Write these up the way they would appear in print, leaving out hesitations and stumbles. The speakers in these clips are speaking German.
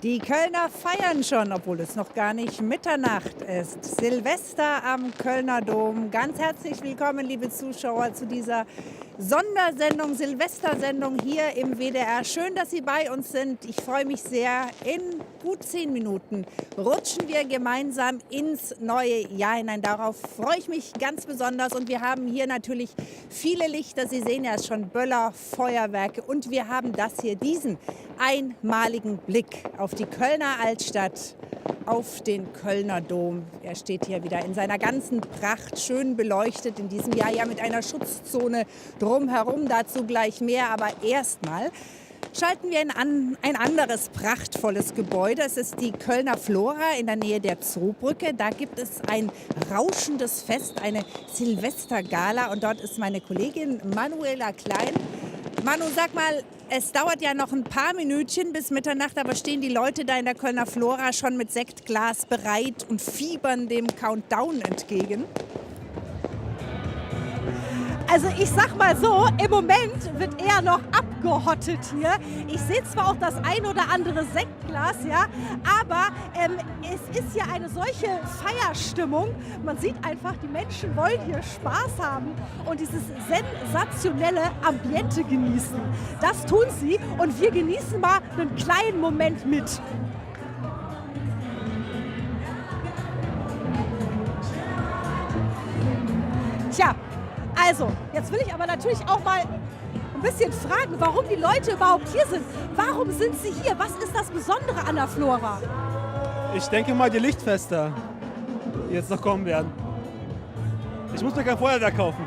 Die Kölner feiern schon, obwohl es noch gar nicht Mitternacht ist. Silvester am Kölner Dom. Ganz herzlich willkommen, liebe Zuschauer, zu dieser Sondersendung, Silvestersendung hier im WDR. Schön, dass Sie bei uns sind. Ich freue mich sehr. In gut 10 Minuten rutschen wir gemeinsam ins neue Jahr hinein. Darauf freue ich mich ganz besonders. Und wir haben hier natürlich viele Lichter. Sie sehen ja schon Böller, Feuerwerke. Und wir haben das hier, diesen einmaligen Blick auf die Kölner Altstadt, auf den Kölner Dom. Er steht hier wieder in seiner ganzen Pracht, schön beleuchtet in diesem Jahr, ja mit einer Schutzzone drumherum, dazu gleich mehr. Aber erstmal schalten wir in ein anderes prachtvolles Gebäude. Es ist die Kölner Flora in der Nähe der Zoobrücke. Da gibt es ein rauschendes Fest, eine Silvestergala. Und dort ist meine Kollegin Manuela Klein. Manu, sag mal, es dauert ja noch ein paar Minütchen bis Mitternacht, aber stehen die Leute da in der Kölner Flora schon mit Sektglas bereit und fiebern dem Countdown entgegen? Also ich sag mal so, im Moment wird eher noch abgehottet hier. Ich sehe zwar auch das ein oder andere Sektglas, ja, aber es ist ja eine solche Feierstimmung. Man sieht einfach, die Menschen wollen hier Spaß haben und dieses sensationelle Ambiente genießen. Das tun sie und wir genießen mal einen kleinen Moment mit. Tja. Also, jetzt will ich aber natürlich auch mal ein bisschen fragen, warum die Leute überhaupt hier sind. Warum sind sie hier? Was ist das Besondere an der Flora? Ich denke mal die Lichtfeste, die jetzt noch kommen werden. Ich muss mir kein Feuerwerk kaufen.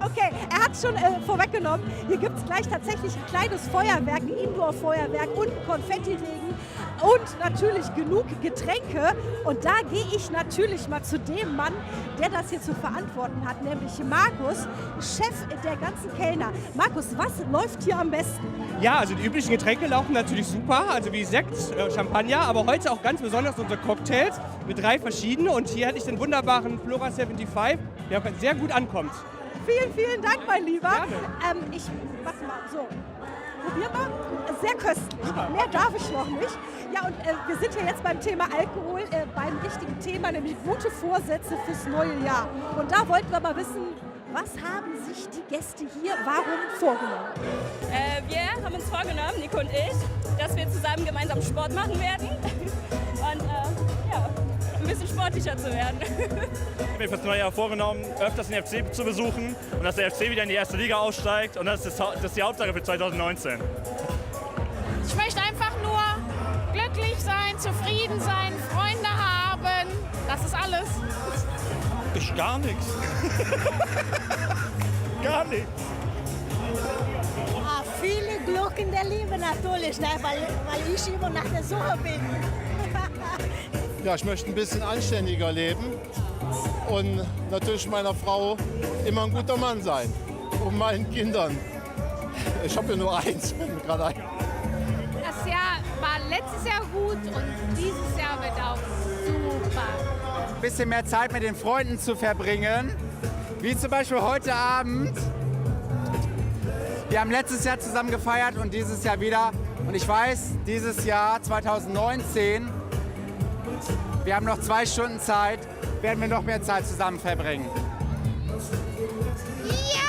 Okay, er hat es schon vorweggenommen. Hier gibt es gleich tatsächlich ein kleines Feuerwerk, ein Indoor-Feuerwerk und Konfettiregen und natürlich genug Getränke. Und da gehe ich natürlich mal zu dem Mann, der das hier zu verantworten hat, nämlich Markus, Chef der ganzen Kellner. Markus, was läuft hier am besten? Ja, also die üblichen Getränke laufen natürlich super, also wie Sekt, Champagner, aber heute auch ganz besonders unsere Cocktails mit 3 verschiedenen. Und hier hätte ich den wunderbaren Flora 75, der auch sehr gut ankommt. Vielen, vielen Dank, mein Lieber. Ich mach mal so. Probier mal. Sehr köstlich. Super. Mehr darf ich noch nicht. Ja, und wir sind ja jetzt beim Thema Alkohol, beim richtigen Thema, nämlich gute Vorsätze fürs neue Jahr. Und da wollten wir mal wissen, was haben sich die Gäste hier warum vorgenommen? Wir haben uns vorgenommen, Nico und ich, dass wir zusammen gemeinsam Sport machen werden und ein bisschen sportlicher zu werden. Ich habe mir für das neue Jahr vorgenommen, öfters den FC zu besuchen und dass der FC wieder in die erste Liga aufsteigt und das ist die Hauptsache für 2019. Ich möchte einfach nur glücklich sein, zufrieden sein, Freunde haben. Das ist alles. Ich gar nichts. Gar nichts. Viele Glück in der Liebe natürlich, ne? weil ich immer nach der Suche bin. Ja, ich möchte ein bisschen anständiger leben und natürlich meiner Frau immer ein guter Mann sein. Und meinen Kindern. Ich habe ja nur eins. Gerade ein. Das Jahr war letztes Jahr gut und dieses Jahr wird auch super. Ein bisschen mehr Zeit mit den Freunden zu verbringen, wie zum Beispiel heute Abend. Wir haben letztes Jahr zusammen gefeiert und dieses Jahr wieder. Und ich weiß, dieses Jahr 2019, wir haben noch 2 Stunden Zeit, werden wir noch mehr Zeit zusammen verbringen. Ja!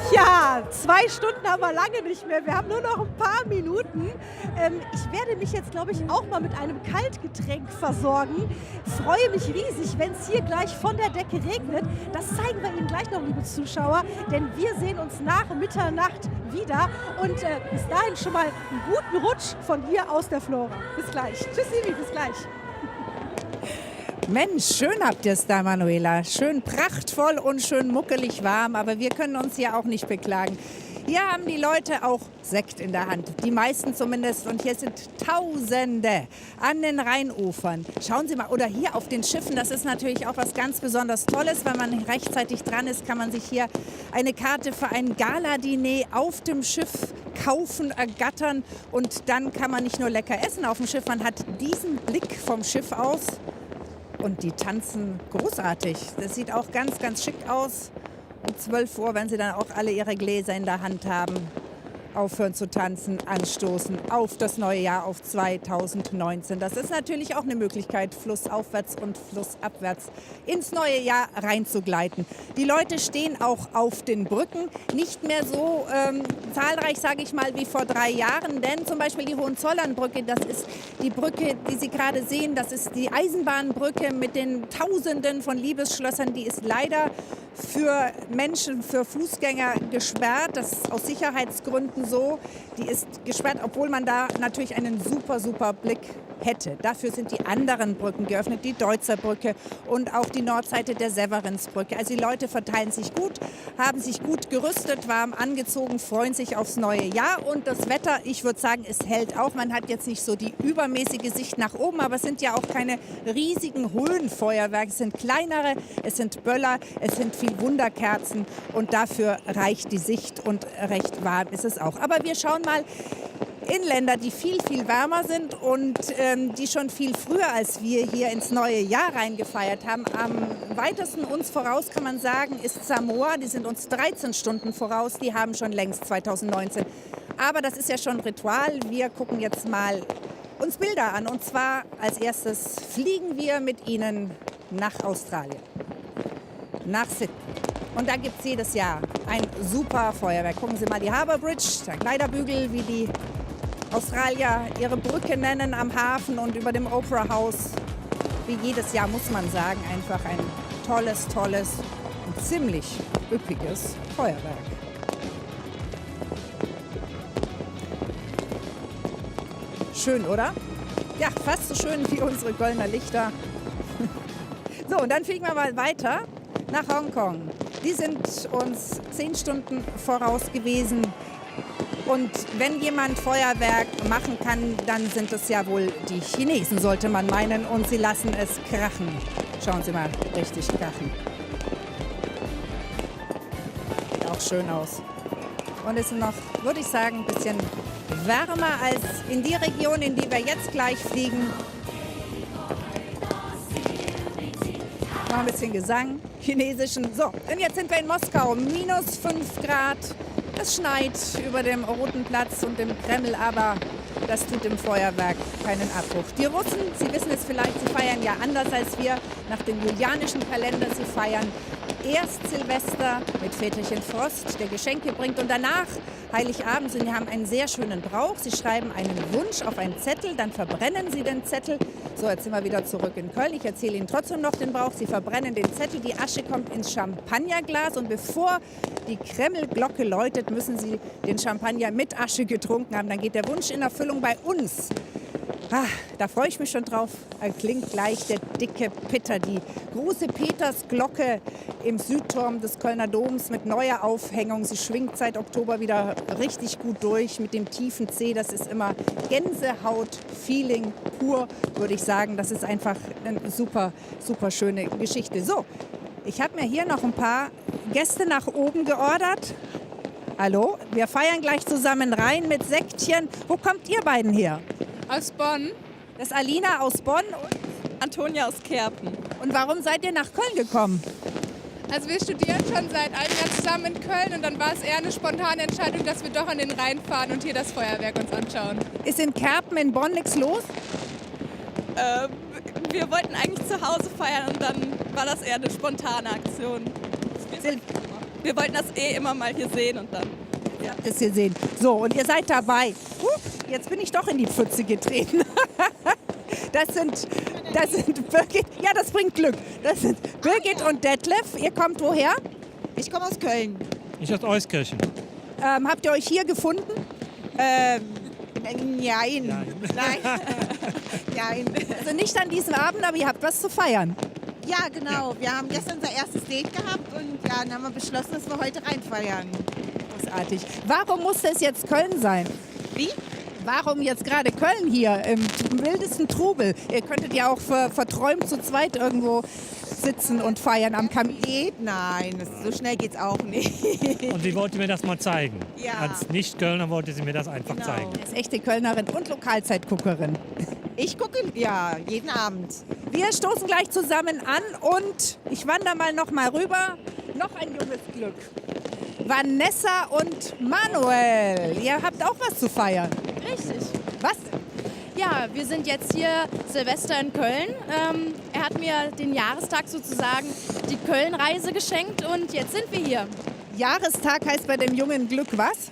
Ja, 2 Stunden haben wir lange nicht mehr. Wir haben nur noch ein paar Minuten. Ich werde mich jetzt, glaube ich, auch mal mit einem Kaltgetränk versorgen. Freue mich riesig, wenn es hier gleich von der Decke regnet. Das zeigen wir Ihnen gleich noch, liebe Zuschauer, denn wir sehen uns nach Mitternacht wieder. Und bis dahin schon mal einen guten Rutsch von hier aus der Flora. Bis gleich. Tschüss, Ivi, bis gleich. Mensch, schön habt ihr es da, Manuela. Schön prachtvoll und schön muckelig warm, aber wir können uns ja auch nicht beklagen. Hier haben die Leute auch Sekt in der Hand, die meisten zumindest. Und hier sind Tausende an den Rheinufern. Schauen Sie mal, oder hier auf den Schiffen, das ist natürlich auch was ganz besonders Tolles. Wenn man rechtzeitig dran ist, kann man sich hier eine Karte für ein Gala-Diner auf dem Schiff kaufen, ergattern. Und dann kann man nicht nur lecker essen auf dem Schiff, man hat diesen Blick vom Schiff aus. Und die tanzen großartig. Das sieht auch ganz, ganz schick aus. Um 12 Uhr, wenn sie dann auch alle ihre Gläser in der Hand haben, aufhören zu tanzen, anstoßen auf das neue Jahr, auf 2019. Das ist natürlich auch eine Möglichkeit, flussaufwärts und flussabwärts ins neue Jahr reinzugleiten. Die Leute stehen auch auf den Brücken, nicht mehr so zahlreich, sage ich mal, wie vor 3 Jahren, denn zum Beispiel die Hohenzollernbrücke, das ist die Brücke, die Sie gerade sehen, das ist die Eisenbahnbrücke mit den Tausenden von Liebesschlössern, die ist leider für Menschen, für Fußgänger gesperrt. Das ist aus Sicherheitsgründen so. Die ist gesperrt, obwohl man da natürlich einen super Blick hätte. Dafür sind die anderen Brücken geöffnet, die Deutzer Brücke und auch die Nordseite der Severinsbrücke. Also die Leute verteilen sich gut, haben sich gut gerüstet, warm angezogen, freuen sich aufs neue Jahr. Und das Wetter, ich würde sagen, es hält auch. Man hat jetzt nicht so die übermäßige Sicht nach oben, aber es sind ja auch keine riesigen Höhenfeuerwerke. Es sind kleinere, es sind Böller, es sind viel Wunderkerzen und dafür reicht die Sicht und recht warm ist es auch. Aber wir schauen mal in Länder, die viel wärmer sind und die schon viel früher als wir hier ins neue Jahr reingefeiert haben. Am weitesten uns voraus, kann man sagen, ist Samoa. Die sind uns 13 Stunden voraus. Die haben schon längst 2019. Aber das ist ja schon Ritual. Wir gucken jetzt mal uns Bilder an. Und zwar als erstes fliegen wir mit ihnen nach Australien, nach Sydney. Und da gibt es jedes Jahr ein super Feuerwerk. Gucken Sie mal die Harbour Bridge, der Kleiderbügel, wie die Australier ihre Brücke nennen am Hafen und über dem Opera House. Wie jedes Jahr, muss man sagen, einfach ein tolles und ziemlich üppiges Feuerwerk. Schön, oder? Ja, fast so schön wie unsere Kölner Lichter. So, und dann fliegen wir mal weiter nach Hongkong. Die sind uns 10 Stunden voraus gewesen. Und wenn jemand Feuerwerk machen kann, dann sind es ja wohl die Chinesen, sollte man meinen. Und sie lassen es krachen. Schauen Sie mal, richtig krachen. Sieht auch schön aus. Und es ist noch, würde ich sagen, ein bisschen wärmer als in die Region, in die wir jetzt gleich fliegen. Noch ein bisschen Gesang, chinesischen. So, und jetzt sind wir in Moskau. Minus 5 Grad. Es schneit über dem Roten Platz und dem Kreml, aber das tut dem Feuerwerk keinen Abbruch. Die Russen, Sie wissen es vielleicht, sie feiern ja anders als wir nach dem julianischen Kalender. Sie feiern erst Silvester mit Väterchen Frost, der Geschenke bringt, und danach Heiligabend. Sie haben einen sehr schönen Brauch. Sie schreiben einen Wunsch auf einen Zettel, dann verbrennen Sie den Zettel. So, jetzt sind wir wieder zurück in Köln. Ich erzähle Ihnen trotzdem noch den Brauch. Sie verbrennen den Zettel, die Asche kommt ins Champagnerglas und bevor die Kremlglocke läutet, müssen Sie den Champagner mit Asche getrunken haben. Dann geht der Wunsch in Erfüllung bei uns. Da freue ich mich schon drauf. Klingt gleich der dicke Pitter, die große Petersglocke im Südturm des Kölner Doms mit neuer Aufhängung. Sie schwingt seit Oktober wieder richtig gut durch mit dem tiefen C. Das ist immer Gänsehaut-Feeling pur, würde ich sagen. Das ist einfach eine super schöne Geschichte. So, ich habe mir hier noch ein paar Gäste nach oben geordert. Hallo, wir feiern gleich zusammen rein mit Sektchen. Wo kommt ihr beiden her? Aus Bonn. Das ist Alina aus Bonn und Antonia aus Kerpen. Und warum seid ihr nach Köln gekommen? Also wir studieren schon seit einem Jahr zusammen in Köln und dann war es eher eine spontane Entscheidung, dass wir doch an den Rhein fahren und hier das Feuerwerk uns anschauen. Ist in Kerpen in Bonn nichts los? Wir wollten eigentlich zu Hause feiern und dann war das eher eine spontane Aktion. Wir wollten das immer mal hier sehen und dann... Ja, das hier sehen. So, und ihr seid dabei. Jetzt bin ich doch in die Pfütze getreten. Das sind Birgit, ja, das bringt Glück. Das sind Birgit und Detlef. Ihr kommt woher? Ich komme aus Köln. Ich aus Euskirchen. Habt ihr euch hier gefunden? Nein. Nein. Also nicht an diesem Abend, aber ihr habt was zu feiern. Ja, genau. Wir haben gestern unser erstes Date gehabt und ja, dann haben wir beschlossen, dass wir heute reinfeiern. Großartig. Warum musste es jetzt Köln sein? Wie? Warum jetzt gerade Köln hier im wildesten Trubel? Ihr könntet ja auch verträumt zu zweit irgendwo sitzen und feiern am Kamin. Nein, so schnell geht's auch nicht. Und sie wollte mir das mal zeigen. Ja. Als Nicht-Kölner wollte sie mir das einfach zeigen. Sie ist echte Kölnerin und Lokalzeitguckerin. Ich gucke, ja, jeden Abend. Wir stoßen gleich zusammen an und ich wandere noch mal rüber Noch ein junges Glück. Vanessa und Manuel, ihr habt auch was zu feiern. Richtig. Was? Ja, wir sind jetzt hier Silvester in Köln. Er hat mir den Jahrestag sozusagen die Köln-Reise geschenkt und jetzt sind wir hier. Jahrestag heißt bei dem jungen Glück was?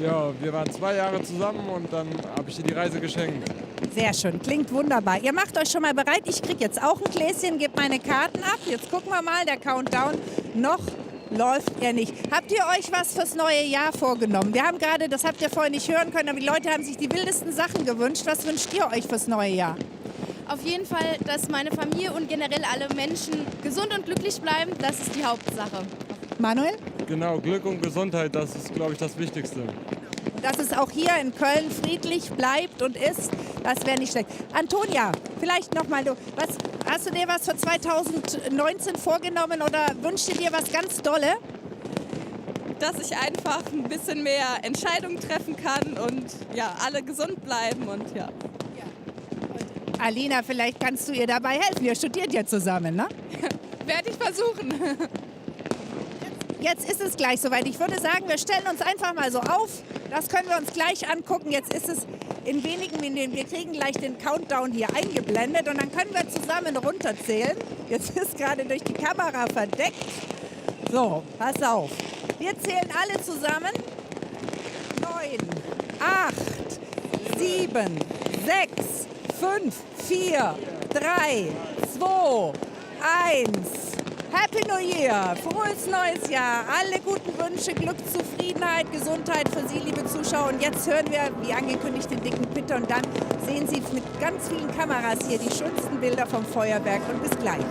Ja, wir waren 2 Jahre zusammen und dann habe ich dir die Reise geschenkt. Sehr schön, klingt wunderbar. Ihr macht euch schon mal bereit. Ich kriege jetzt auch ein Gläschen, gebe meine Karten ab. Jetzt gucken wir mal, der Countdown. Noch läuft er nicht. Habt ihr euch was fürs neue Jahr vorgenommen? Wir haben gerade, das habt ihr vorhin nicht hören können, aber die Leute haben sich die wildesten Sachen gewünscht. Was wünscht ihr euch fürs neue Jahr? Auf jeden Fall, dass meine Familie und generell alle Menschen gesund und glücklich bleiben, das ist die Hauptsache. Manuel? Genau, Glück und Gesundheit, das ist, glaube ich, das Wichtigste. Dass es auch hier in Köln friedlich bleibt und ist, das wäre nicht schlecht. Antonia, vielleicht nochmal, hast du dir was für 2019 vorgenommen oder wünschst du dir was ganz Dolle? Dass ich einfach ein bisschen mehr Entscheidungen treffen kann und ja, alle gesund bleiben und ja. Alina, vielleicht kannst du ihr dabei helfen. Ihr studiert ja zusammen, ne? Werde ich versuchen. Jetzt ist es gleich soweit. Ich würde sagen, wir stellen uns einfach mal so auf. Das können wir uns gleich angucken. Jetzt ist es in wenigen Minuten. Wir kriegen gleich den Countdown hier eingeblendet und dann können wir zusammen runterzählen. Jetzt ist gerade durch die Kamera verdeckt. So, pass auf. Wir zählen alle zusammen. 9, 8, 7, 6, 5, 4, 3, 2, 1. Happy New Year, frohes neues Jahr, alle guten Wünsche, Glück, Zufriedenheit, Gesundheit für Sie, liebe Zuschauer. Und jetzt hören wir, wie angekündigt, den dicken Peter und dann sehen Sie mit ganz vielen Kameras hier die schönsten Bilder vom Feuerwerk und bis gleich.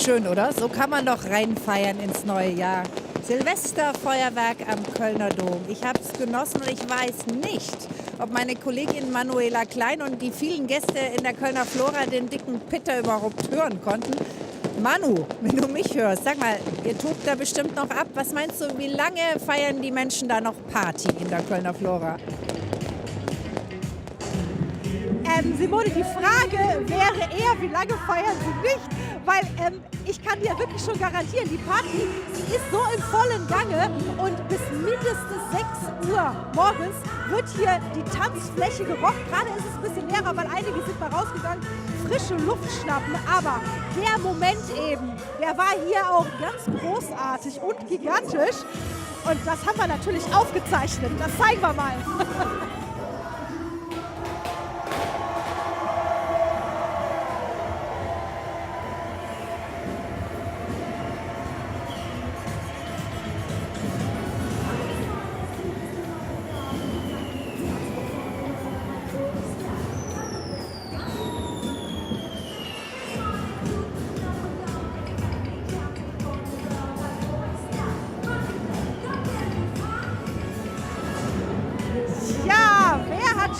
Schön, oder? So kann man doch reinfeiern ins neue Jahr. Silvesterfeuerwerk am Kölner Dom. Ich habe es genossen und ich weiß nicht, ob meine Kollegin Manuela Klein und die vielen Gäste in der Kölner Flora den dicken Pitter überhaupt hören konnten. Manu, wenn du mich hörst, sag mal, ihr tobt da bestimmt noch ab. Was meinst du, wie lange feiern die Menschen da noch Party in der Kölner Flora? Simone, die Frage wäre eher, wie lange feiern Sie nicht? Weil ich kann dir wirklich schon garantieren, die Party ist so im vollen Gange und bis mindestens 6 Uhr morgens wird hier die Tanzfläche gerockt. Gerade ist es ein bisschen leerer, weil einige sind mal rausgegangen, frische Luft schnappen. Aber der Moment eben, der war hier auch ganz großartig und gigantisch. Und das haben wir natürlich aufgezeichnet. Das zeigen wir mal.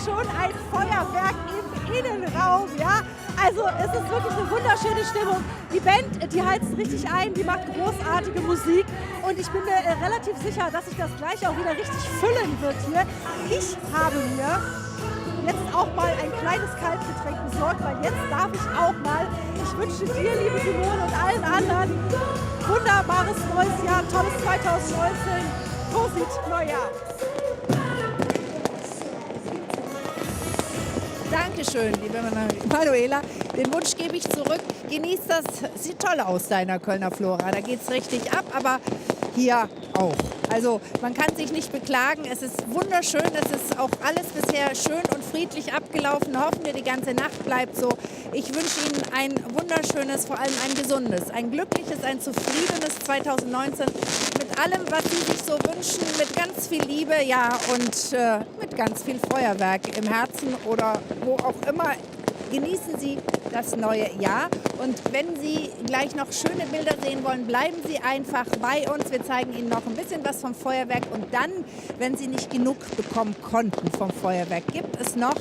Schon ein Feuerwerk im Innenraum, ja. Also es ist wirklich eine wunderschöne Stimmung. Die Band, die heizt richtig ein, die macht großartige Musik und ich bin mir relativ sicher, dass sich das gleich auch wieder richtig füllen wird hier. Ich habe mir jetzt auch mal ein kleines Kaltgetränk besorgt, weil jetzt darf ich auch mal, ich wünsche dir, liebe Simone und allen anderen, wunderbares neues Jahr, tolles 2019, Prosit Neujahr. Dankeschön, liebe Manuela. Den Wunsch gebe ich zurück. Genießt das. Sieht toll aus, deiner Kölner Flora. Da geht es richtig ab, aber hier auch. Also man kann sich nicht beklagen. Es ist wunderschön. Es ist auch alles bisher schön und friedlich abgelaufen. Hoffen wir, die ganze Nacht bleibt so. Ich wünsche Ihnen ein wunderschönes, vor allem ein gesundes, ein glückliches, ein zufriedenes 2019 mit allem, was Sie sich so wünschen, mit ganz viel Liebe, ja, und mit ganz viel Feuerwerk im Herzen oder wo auch immer. Genießen Sie das neue Jahr und wenn Sie gleich noch schöne Bilder sehen wollen, bleiben Sie einfach bei uns. Wir zeigen Ihnen noch ein bisschen was vom Feuerwerk und dann, wenn Sie nicht genug bekommen konnten vom Feuerwerk, gibt es noch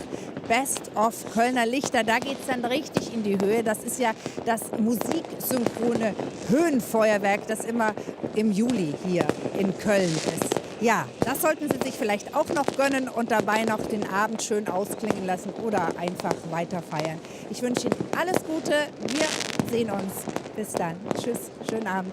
Best of Kölner Lichter. Da geht es dann richtig in die Höhe. Das ist ja das musiksynchrone Höhenfeuerwerk, das immer im Juli hier in Köln ist. Ja, das sollten Sie sich vielleicht auch noch gönnen und dabei noch den Abend schön ausklingen lassen oder einfach weiter feiern. Ich wünsche Ihnen alles Gute. Wir sehen uns. Bis dann. Tschüss. Schönen Abend.